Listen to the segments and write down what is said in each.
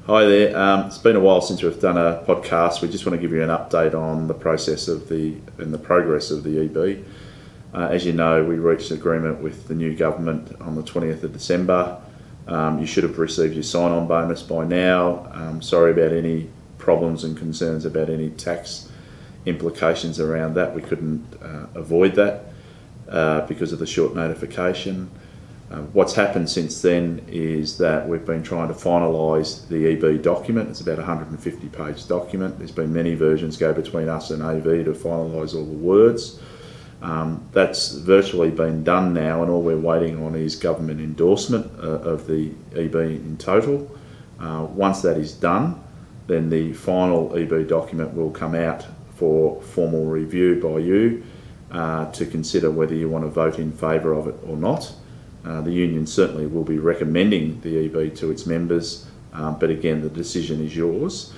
Hi there. It's been a while since we've done a podcast. We just want to give you an update on the process of the progress of the EB. As you know, we reached an agreement with the new government on the 20th of December. You should have received your sign-on bonus by now. Sorry about any problems and concerns about any tax implications around that. We couldn't avoid that because of the short notification. What's happened since then is that we've been trying to finalise the EB document. It's about a 150-page document. There's been many versions go between us and AV to finalise all the words. That's virtually been done now, and all we're waiting on is government endorsement of the EB in total. Once that is done, then the final EB document will come out for formal review by you to consider whether you want to vote in favour of it or not. The union certainly will be recommending the EB to its members, but again, the decision is yours.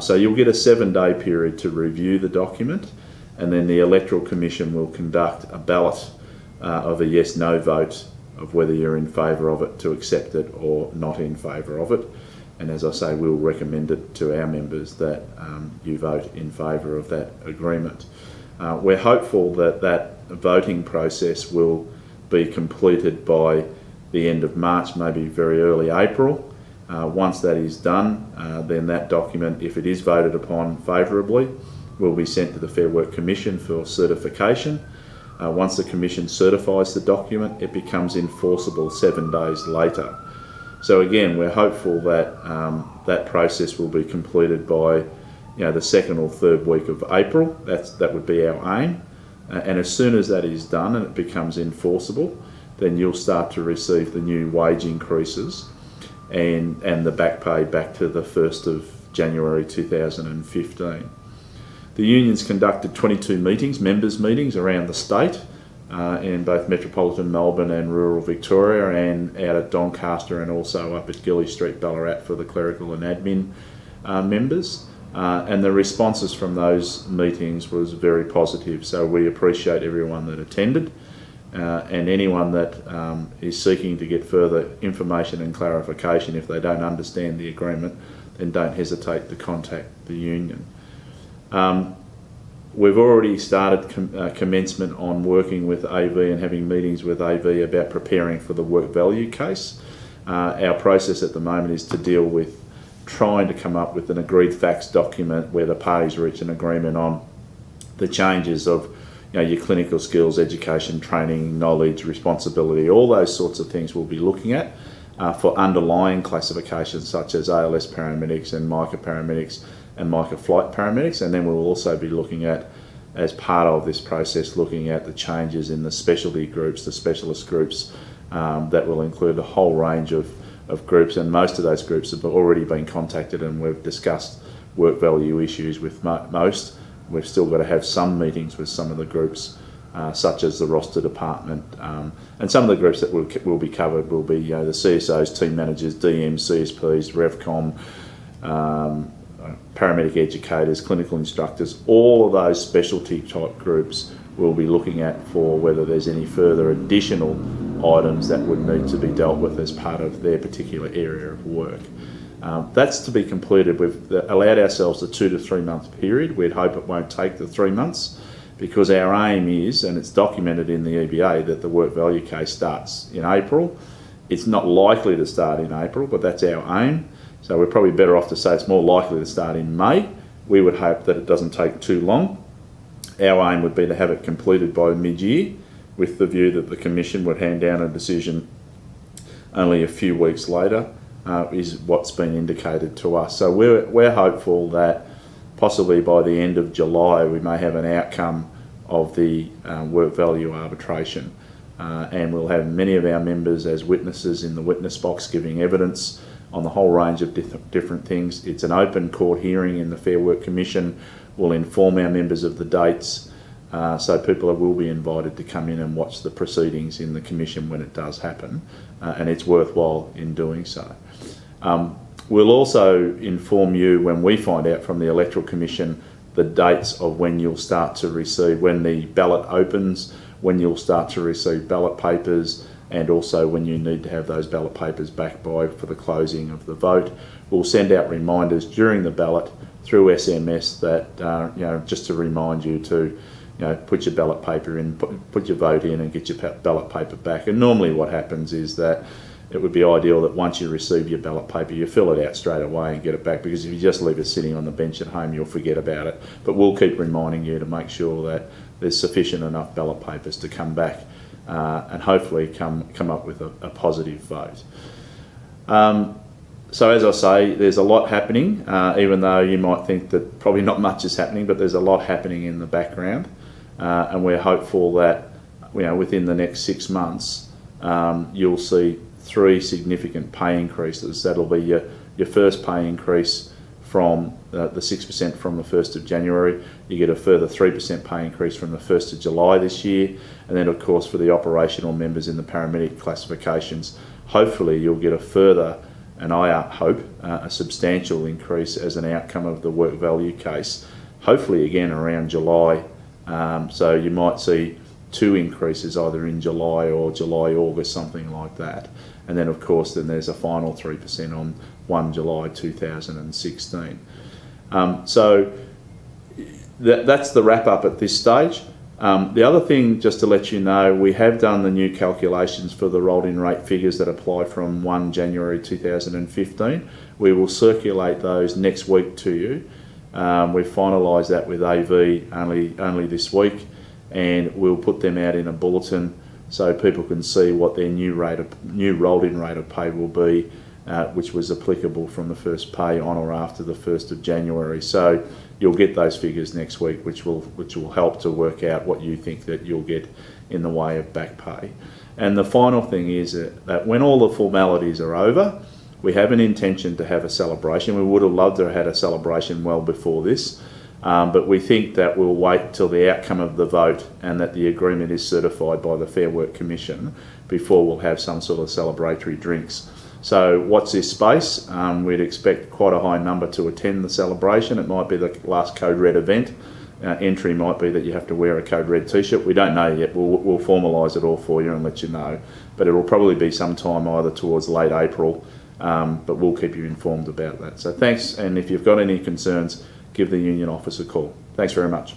So you'll get a 7-day period to review the document, and then the Electoral Commission will conduct a ballot of a yes-no vote of whether you're in favour of it to accept it or not in favour of it. And as I say, we'll recommend it to our members that you vote in favour of that agreement. We're hopeful that that voting process will be completed by the end of March, maybe very early April. Once that is done, then that document, if it is voted upon favourably, will be sent to the Fair Work Commission for certification. Once the Commission certifies the document, it becomes enforceable 7 days later. So again, we're hopeful that that process will be completed by the second or third week of April. That would be our aim. And as soon as that is done and it becomes enforceable, then you'll start to receive the new wage increases and the back pay back to the 1st of January 2015. The union's conducted 22 meetings, members' meetings around the state, in both metropolitan Melbourne and rural Victoria, and out at Doncaster and also up at Gilly Street, Ballarat, for the clerical and admin members. And the responses from those meetings was very positive, so we appreciate everyone that attended, and anyone that is seeking to get further information and clarification. If they don't understand the agreement, then don't hesitate to contact the union. We've already started commencement on working with AV and having meetings with AV about preparing for the work value case. Our process at the moment is to deal with trying to come up with an agreed facts document where the parties reach an agreement on the changes of your clinical skills, education, training, knowledge, responsibility, all those sorts of things we'll be looking at for underlying classifications such as ALS paramedics and MICA paramedics and MICA flight paramedics. And then we'll also be looking at, as part of this process, looking at the changes in the specialty groups, the specialist groups, that will include a whole range of groups, and most of those groups have already been contacted, and we've discussed work value issues with most. We've still got to have some meetings with some of the groups, such as the roster department, and some of the groups that will be covered will be the CSOs, team managers, DMs, CSPs, RevCom, paramedic educators, clinical instructors. All of those specialty type groups we'll be looking at for whether there's any further additional items that would need to be dealt with as part of their particular area of work. That's to be completed. We've allowed ourselves a 2 to 3 month period. We'd hope it won't take the 3 months, because our aim is, and it's documented in the EBA, that the work value case starts in April. It's not likely to start in April, but that's our aim. So we're probably better off to say it's more likely to start in May. We would hope that it doesn't take too long. Our aim would be to have it completed by mid-year, with the view that the Commission would hand down a decision only a few weeks later, is what's been indicated to us. So we're hopeful that possibly by the end of July we may have an outcome of the work value arbitration, and we'll have many of our members as witnesses in the witness box giving evidence on the whole range of different things. It's an open court hearing in the Fair Work Commission. We'll inform our members of the dates, so people will be invited to come in and watch the proceedings in the Commission when it does happen, and it's worthwhile in doing so. We'll also inform you when we find out from the Electoral Commission the dates of when you'll start to receive, when the ballot opens, when you'll start to receive ballot papers, and also when you need to have those ballot papers back by for the closing of the vote. We'll send out reminders during the ballot through SMS that just to remind you to put your ballot paper in, put your vote in, and get your ballot paper back. And normally what happens is that it would be ideal that once you receive your ballot paper, you fill it out straight away and get it back, because if you just leave it sitting on the bench at home, you'll forget about it. But we'll keep reminding you to make sure that there's sufficient enough ballot papers to come back and hopefully come up with a positive vote. So as I say, there's a lot happening, even though you might think that probably not much is happening, but there's a lot happening in the background. And we're hopeful that within the next 6 months, you'll see 3 significant pay increases. That'll be your first pay increase from the 6% from the 1st of January. You get a further 3% pay increase from the 1st of July this year. And then of course for the operational members in the paramedic classifications, hopefully you'll get a further, and I hope, a substantial increase as an outcome of the work value case, hopefully again around July. So you might see 2 increases either in July or July-August, something like that. And then of course there's a final 3% on 1 July 2016. So that's the wrap up at this stage. The other thing, just to let you know, we have done the new calculations for the rolled-in rate figures that apply from 1 January 2015. We will circulate those next week to you. We've finalised that with AV only this week, and we'll put them out in a bulletin so people can see what their new rolled-in rate of pay will be, which was applicable from the first pay on or after the 1st of January. So you'll get those figures next week, which will help to work out what you think that you'll get in the way of back pay. And the final thing is that when all the formalities are over, we have an intention to have a celebration. We would have loved to have had a celebration well before this, but we think that we'll wait till the outcome of the vote and that the agreement is certified by the Fair Work Commission before we'll have some sort of celebratory drinks. So watch this space. We'd expect quite a high number to attend the celebration. It might be the last Code Red event. Entry might be that you have to wear a Code Red t-shirt. We don't know yet. We'll formalise it all for you and let you know. But it will probably be sometime either towards late April, but we'll keep you informed about that. So thanks, and if you've got any concerns, give the union office a call. Thanks very much.